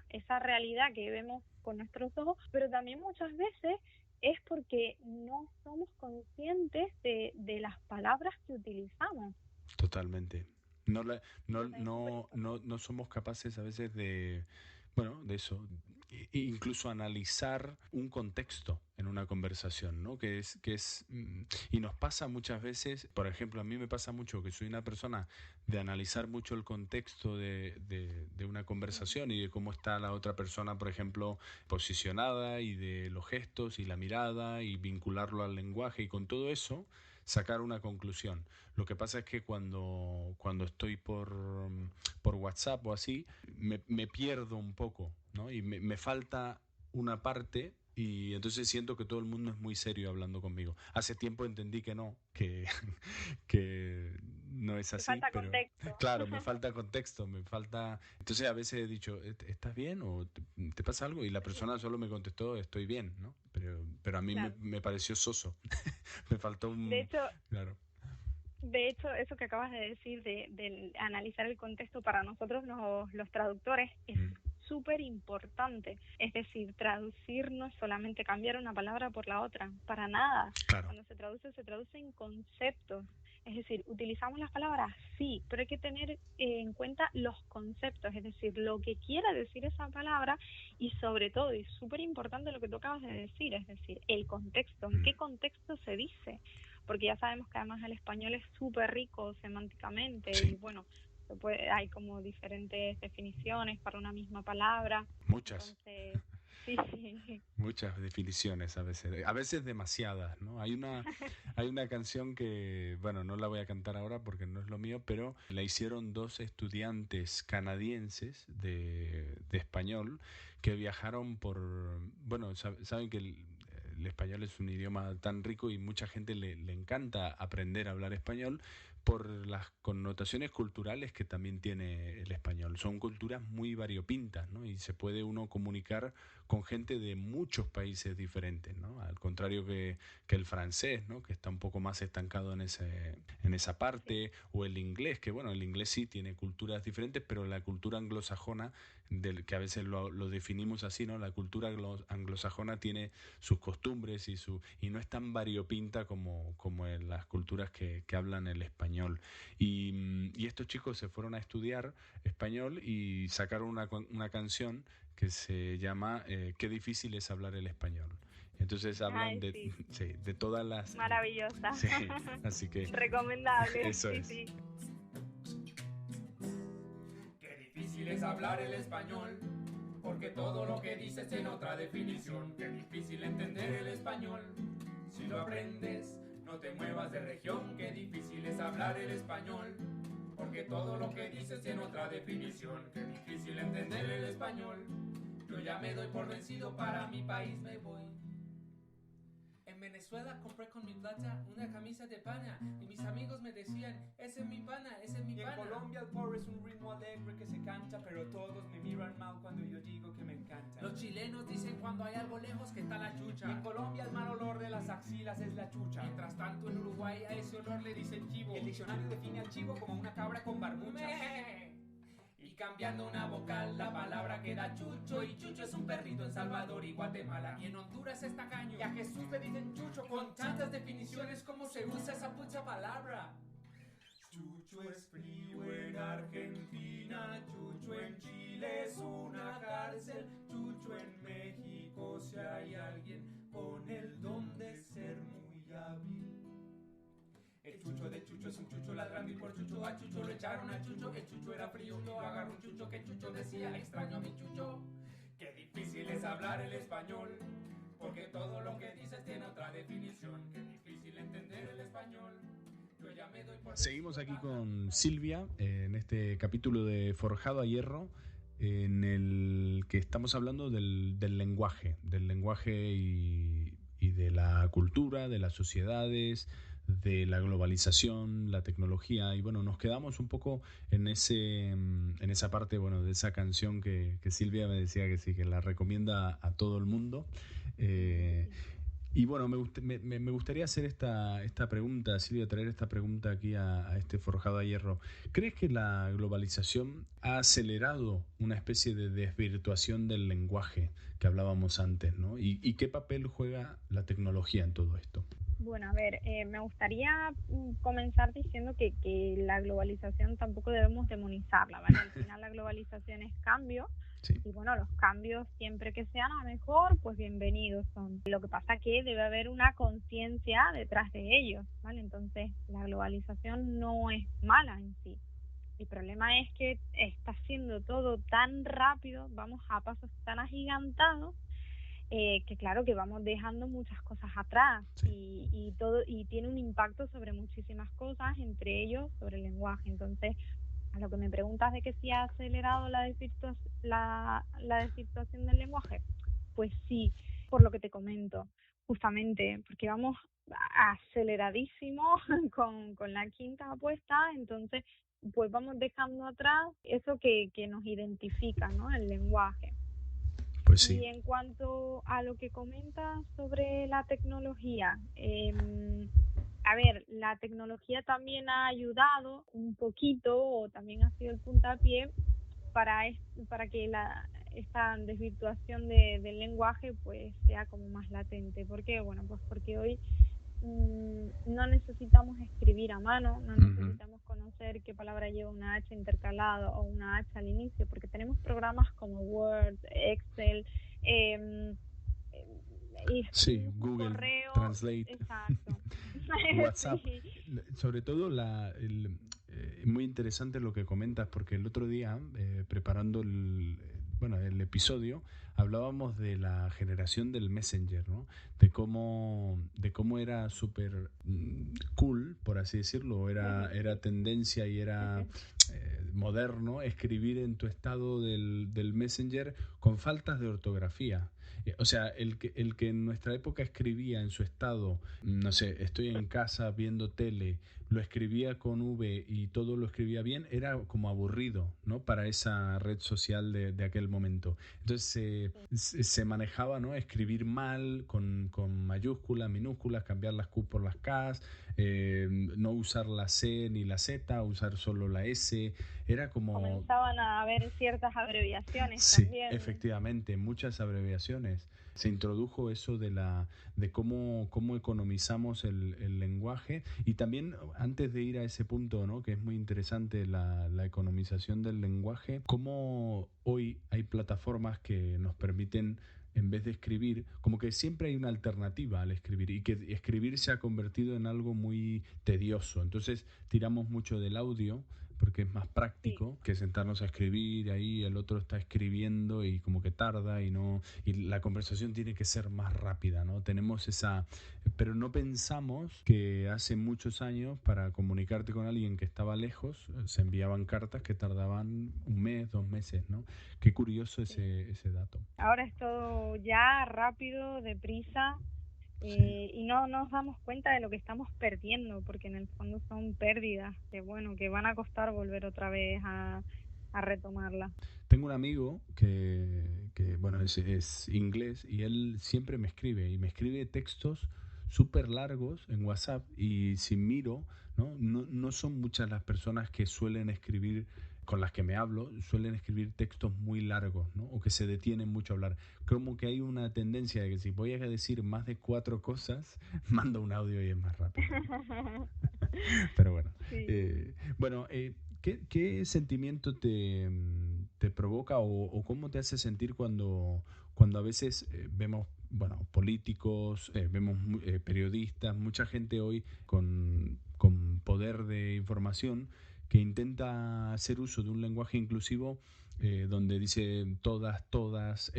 esa realidad que vemos con nuestros ojos, pero también muchas veces es porque no somos conscientes de las palabras que utilizamos. Totalmente. No, la- no, Entonces es súper no, no, importante. no somos capaces a veces de, bueno, de eso, incluso analizar un contexto en una conversación, ¿no? Y nos pasa muchas veces, por ejemplo, a mí me pasa mucho que soy una persona de analizar mucho el contexto de una Ujú. conversación y de cómo está la otra persona, por ejemplo, posicionada y de los gestos y la mirada y vincularlo al lenguaje y con todo eso sacar una conclusión. Lo que pasa es que cuando estoy por WhatsApp o así, me pierdo un poco, ¿no? Y me falta una parte y entonces siento que todo el mundo es muy serio hablando conmigo. Hace tiempo entendí que no, que no es Que así, falta pero contexto. claro, me falta contexto, me falta... Entonces a veces he dicho, ¿estás bien o te pasa algo? Y la persona solo me contestó, estoy bien, ¿no? Pero a mí Claro. me pareció soso. Me faltó De un... hecho, Claro. de hecho, eso que acabas de decir de analizar el contexto para nosotros los traductores es Mm, súper importante. Es decir, traducir no es solamente cambiar una palabra por la otra, para nada. claro. Cuando se traduce en conceptos. Es decir, utilizamos las palabras, sí, pero hay que tener en cuenta los conceptos, es decir, lo que quiera decir esa palabra y sobre todo, y súper importante lo que tú acabas de decir, es decir, el contexto, en qué Mm, contexto se dice, porque ya sabemos que además el español es súper rico semánticamente y sí, bueno, hay como diferentes definiciones para una misma palabra, muchas. entonces sí, sí. Muchas definiciones a veces demasiadas, ¿no? Hay una canción que, bueno, no la voy a cantar ahora porque no es lo mío, pero la hicieron dos estudiantes canadienses de español que viajaron bueno, saben que el español es un idioma tan rico y mucha gente le encanta aprender a hablar español por las connotaciones culturales que también tiene el español. Son culturas muy variopintas, ¿no? Y se puede uno comunicar con gente de muchos países diferentes, ¿no? Al contrario que el francés, ¿no? Que está un poco más estancado en esa Sí. parte, o el inglés, que bueno, el inglés sí tiene culturas diferentes, pero la cultura anglosajona, que a veces lo definimos así, ¿no? La cultura anglosajona tiene sus costumbres y no es tan variopinta como en las culturas que hablan el español. Y estos chicos se fueron a estudiar español y sacaron una canción que se llama Qué difícil es hablar el español. Entonces hablan Ay, sí, sí, de todas las... maravillosa. Sí, así que Recomendable, eso sí, es. sí. Qué difícil es hablar el español, porque todo lo que dices tiene otra definición. Qué difícil entender el español. Si lo aprendes, no te muevas de región. Qué difícil es hablar el español, porque todo lo que dices tiene otra definición. Qué difícil entender el español. Yo ya me doy por vencido, para mi país me voy. En Venezuela compré con mi plata una camisa de pana y mis amigos me decían, ese es mi pana, ese es mi pana. Y en Colombia el porro es un ritmo alegre que se canta, pero todos me miran mal cuando yo digo que me encanta. Los chilenos dicen cuando hay algo lejos que está la chucha. Y en Colombia el mal olor de las axilas es la chucha. Mientras tanto en Uruguay a ese olor le dicen chivo. Y el diccionario define al chivo como una cabra con barbuchas. Y cambiando una vocal, la palabra queda chucho. Y chucho es un perrito en Salvador y Guatemala. Y en Honduras es tacaño. Y a Jesús le dicen chucho. Con tantas definiciones, ¿cómo se usa esa pucha palabra? Chucho es frío en Argentina, Chucho en Chile es una cárcel, Chucho en México si hay alguien con el don de ser muy hábil. El chucho de Chucho es un chucho ladrando y por chucho a Chucho lo echaron a Chucho. El chucho era frío y lo agarró un chucho que Chucho decía extraño a mi chucho. Qué difícil es hablar el español, porque todo lo que dices tiene otra definición. Qué difícil entender el español. Yo ya me doy por Seguimos vencido, aquí basta. con Silvia en este capítulo de Forjado a Hierro, en el que estamos hablando del lenguaje y de la cultura, de las sociedades, de la globalización, la tecnología. Y bueno, nos quedamos un poco en esa parte, bueno, de esa canción que Silvia me decía que sí, que la recomienda a todo el mundo. Sí, Eh, sí. Y bueno, me gustaría hacer esta pregunta, Silvia, traer esta pregunta aquí a este forjado a hierro. ¿Crees que la globalización ha acelerado una especie de desvirtuación del lenguaje que hablábamos antes, ¿no? ¿Y qué papel juega la tecnología en todo esto? Bueno, a ver, me gustaría comenzar diciendo que la globalización tampoco debemos demonizarla, ¿vale? Al final la globalización es cambio. Sí. Y bueno, los cambios siempre que sean a mejor, pues bienvenidos son. Lo que pasa que debe haber una conciencia detrás de ellos, ¿vale? Entonces, la globalización no es mala en sí. El problema es que está siendo todo tan rápido, vamos a pasos tan agigantados, que claro que vamos dejando muchas cosas atrás, Sí. y todo, y tiene un impacto sobre muchísimas cosas, entre ellos sobre el lenguaje. Entonces, a lo que me preguntas de que si ha acelerado la desvirtuación del lenguaje, pues sí, por lo que te comento, justamente, porque vamos aceleradísimo con la quinta apuesta, entonces pues vamos dejando atrás eso que nos identifica, ¿no? El lenguaje. Pues sí. Y en cuanto a lo que comentas sobre la tecnología, a ver, la tecnología también ha ayudado un poquito, o también ha sido el puntapié para que esta desvirtuación del lenguaje pues sea como más latente. ¿Por qué? Bueno, pues porque hoy no necesitamos escribir a mano, no necesitamos conocer qué palabra lleva una H intercalada o una H al inicio, porque tenemos programas como Word, Excel, y Sí, escribimos un Google correo. Translate. Exacto. WhatsApp. Sí. Sobre todo muy interesante lo que comentas, porque el otro día, preparando el episodio, hablábamos de la generación del Messenger, ¿no? De cómo era súper cool, por así decirlo, era tendencia y era moderno escribir en tu estado del Messenger con faltas de ortografía. O sea, el que en nuestra época escribía en su estado, no sé, estoy en casa viendo tele, lo escribía con V y todo lo escribía bien, era como aburrido, ¿no? Para esa red social de aquel momento. Entonces se manejaba, ¿no? Escribir mal, con mayúsculas, minúsculas, cambiar las Q por las K, no usar la C ni la Z, usar solo la S. Era como... Comenzaban a haber ciertas abreviaciones Sí, también. efectivamente, muchas abreviaciones. Se introdujo eso de cómo economizamos el lenguaje, y también antes de ir a ese punto, ¿no? Que es muy interesante la economización del lenguaje, cómo hoy hay plataformas que nos permiten, en vez de escribir, como que siempre hay una alternativa al escribir, y que escribir se ha convertido en algo muy tedioso. Entonces tiramos mucho del audio porque es más Sí. práctico que sentarnos a escribir ahí, el otro está escribiendo y como que tarda y la conversación tiene que ser más rápida, ¿no? Tenemos pero no pensamos que hace muchos años para comunicarte con alguien que estaba lejos se enviaban cartas que tardaban 1 mes, 2 meses, ¿no? Qué curioso ese dato. Ahora es todo ya rápido, deprisa, Sí. y no nos damos cuenta de lo que estamos perdiendo, porque en el fondo son pérdidas que van a costar volver otra vez a retomarla. Tengo un amigo que bueno, es inglés, y él siempre me escribe textos súper largos en WhatsApp, y si miro, ¿no? No son muchas las personas que suelen escribir, con las que me hablo, suelen escribir textos muy largos, ¿no? O que se detienen mucho a hablar. Como que hay una tendencia de que si voy a decir más de 4 cosas, mando un audio y es más rápido. Pero bueno, Sí. ¿qué sentimiento te provoca o cómo te hace sentir cuando a veces vemos, bueno, políticos, vemos periodistas, mucha gente hoy con poder de información que intenta hacer uso de un lenguaje inclusivo, donde dice todas, todos,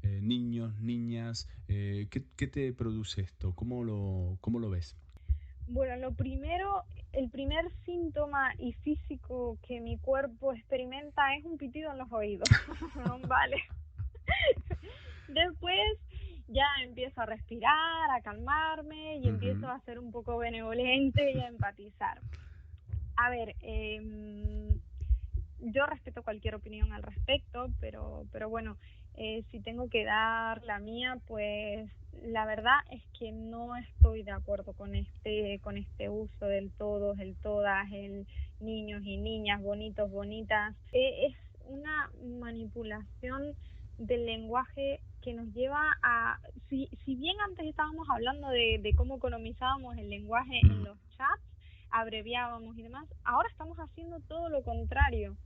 niños, niñas? ¿Qué te produce esto? ¿Cómo lo ves? Bueno, el primer síntoma y físico que mi cuerpo experimenta es un pitido en los oídos. Vale. Después ya empiezo a respirar, a calmarme, y empiezo a ser un poco benevolente y a empatizar. A ver, yo respeto cualquier opinión al respecto, pero bueno, Si tengo que dar la mía, pues la verdad es que no estoy de acuerdo con este uso del todos, el todas, el niños y niñas, bonitos, bonitas. Es una manipulación del lenguaje que nos lleva a, si bien antes estábamos hablando de cómo economizábamos el lenguaje en los chats, abreviábamos y demás, ahora estamos haciendo todo lo contrario.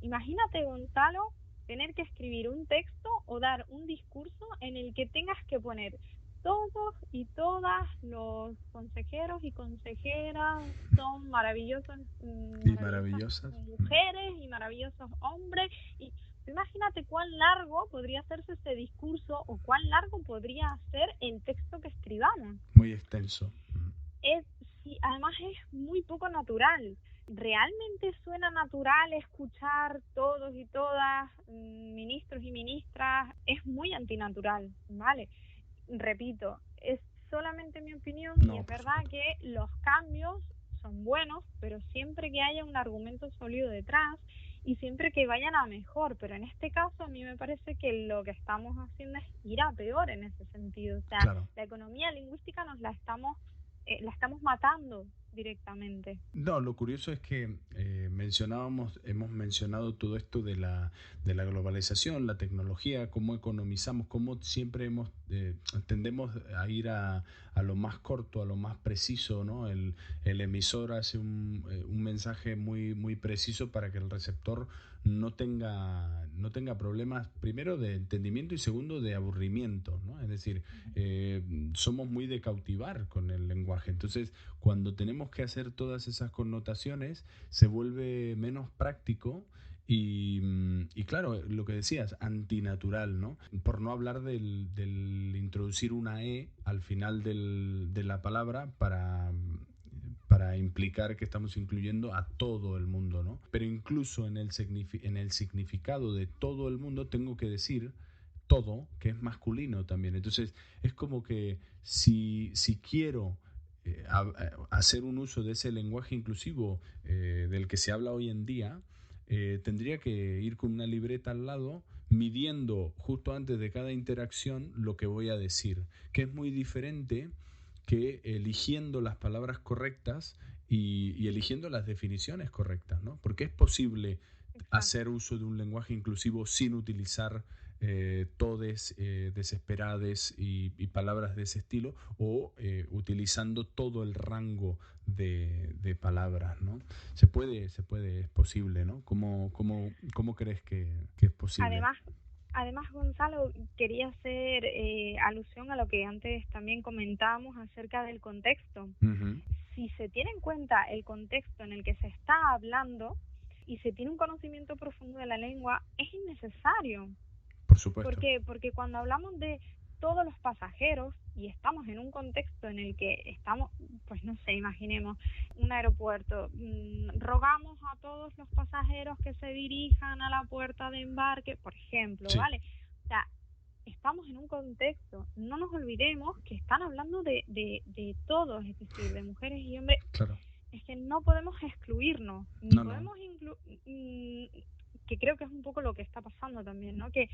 Imagínate, Gonzalo, tener que escribir un texto o dar un discurso en el que tengas que poner todos y todas los consejeros y consejeras son maravillosos, Y maravillosas maravillosas. mujeres y maravillosos hombres. Y imagínate cuán largo podría hacerse ese discurso o cuán largo podría ser el texto que escribamos. Muy extenso. Es, sí, además es muy poco natural. ¿Realmente suena natural escuchar todos y todas, ministros y ministras? Es muy antinatural, ¿vale? Repito, es solamente mi opinión y No, es por verdad supuesto. que los cambios son buenos, pero siempre que haya un argumento sólido detrás y siempre que vayan a mejor. Pero en este caso a mí me parece que lo que estamos haciendo es ir a peor en ese sentido. O sea, Claro. la economía lingüística nos la estamos matando directamente. No, lo curioso es que hemos mencionado todo esto de la globalización, la tecnología, cómo economizamos, cómo siempre tendemos a ir a lo más corto, a lo más preciso, ¿no? El emisor hace un mensaje muy, muy preciso para que el receptor no tenga problemas, primero de entendimiento y segundo de aburrimiento, ¿no? Es decir, somos muy de cautivar con el lenguaje. Entonces, cuando tenemos que hacer todas esas connotaciones, se vuelve menos práctico y claro, lo que decías, antinatural, ¿no? Por no hablar del introducir una E al final de la palabra para implicar que estamos incluyendo a todo el mundo, ¿no? Pero incluso en el significado de todo el mundo tengo que decir todo, que es masculino también. Entonces, es como que si quiero hacer un uso de ese lenguaje inclusivo del que se habla hoy en día, tendría que ir con una libreta al lado midiendo justo antes de cada interacción lo que voy a decir, que es muy diferente que eligiendo las palabras correctas y eligiendo las definiciones correctas, ¿no? Porque es posible hacer uso de un lenguaje inclusivo sin utilizar todes, desesperades y palabras de ese estilo, o utilizando todo el rango de palabras, ¿no? Se puede, es posible, ¿no? ¿Cómo crees que es posible? Además, Gonzalo, quería hacer alusión a lo que antes también comentábamos acerca del contexto. Uh-huh. Si se tiene en cuenta el contexto en el que se está hablando y se tiene un conocimiento profundo de la lengua, es innecesario. Por supuesto. ¿Por qué? Porque cuando hablamos de todos los pasajeros y estamos en un contexto en el que estamos, pues no sé, imaginemos un aeropuerto, rogamos a todos los pasajeros que se dirijan a la puerta de embarque, por ejemplo, sí. ¿vale? O sea, estamos en un contexto, no nos olvidemos que están hablando de todos, es decir, de mujeres y hombres. Claro. Es que no podemos excluirnos, ni podemos que creo que es un poco lo que está pasando también, ¿no? Que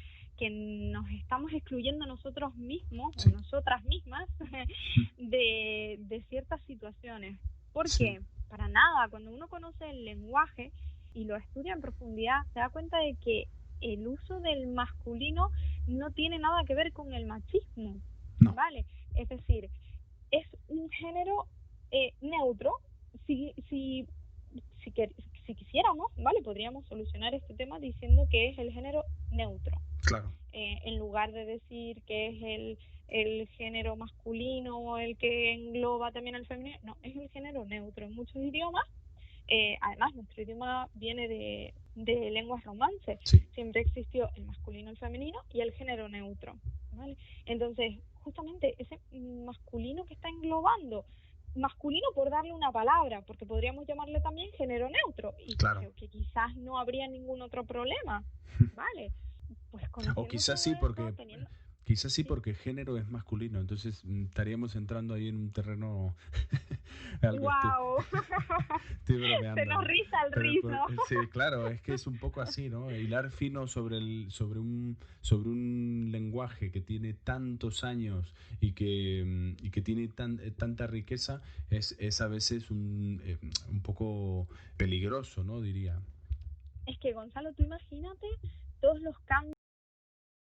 nos estamos excluyendo nosotros mismos sí. o nosotras mismas de ciertas situaciones. ¿Por sí. qué? Para nada, cuando uno conoce el lenguaje y lo estudia en profundidad, se da cuenta de que el uso del masculino no tiene nada que ver con el machismo, no. ¿vale? Es decir, es un género neutro. Si quisiéramos, ¿vale? Podríamos solucionar este tema diciendo que es el género neutro. Claro. En lugar de decir que es el género masculino o el que engloba también al femenino, no, es el género neutro. En muchos idiomas, además nuestro idioma viene de lenguas romances, sí. Siempre existió el masculino, el femenino y el género neutro, ¿vale? Entonces, justamente ese masculino que está englobando, masculino por darle una palabra, porque podríamos llamarle también género neutro, y claro. que quizás no habría ningún otro problema, ¿vale? Pues o quizás sí, porque Quizás sí porque género es masculino, entonces estaríamos entrando ahí en un terreno algo ¡Wow! estoy Se bromeando, nos ¿no? riza el Pero rizo. sí, claro, es que es un poco así, ¿no? Hilar fino sobre un lenguaje que tiene tantos años y que tiene tanta riqueza es a veces un poco peligroso, ¿no? Diría. Es que, Gonzalo, tú imagínate todos los cambios